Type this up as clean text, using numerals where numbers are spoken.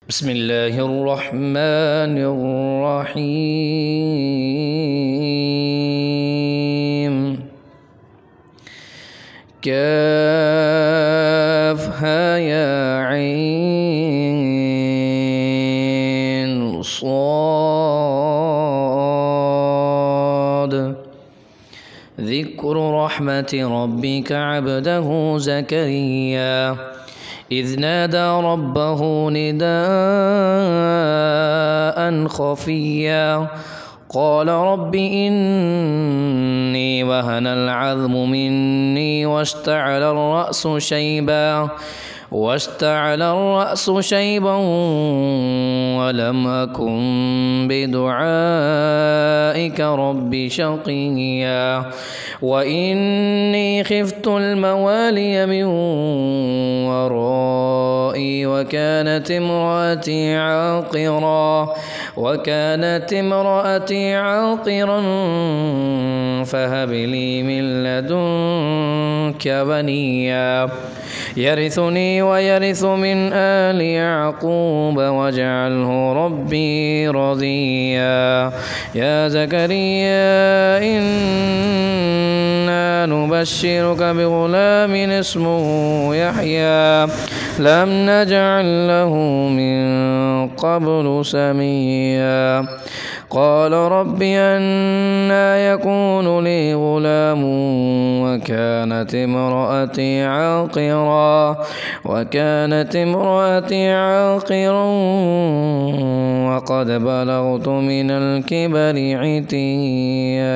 بسم الله الرحمن الرحيم كافها يا عين صاد ذكر رحمة ربك عبده زكريا إذ نادى ربه نداء خفيا قال رب إني وهن العظم مني واشتعل الرأس شيبا ولم أكن بدعائك رب شقيا وإني خفت الموالي من ورائي وكانت امرأتي عاقرا فهب لي من لدنك بنيا يرثني ويرث من آل يعقوب واجعله ربي رضيا يا زكريا إنا نبشرك بغلام اسمه يحيى لم نجعل له من قبل سميا قال رب أنى يكون لي غلام وكانت امرأتي عاقرا وقد بلغت من الكبر عتيا.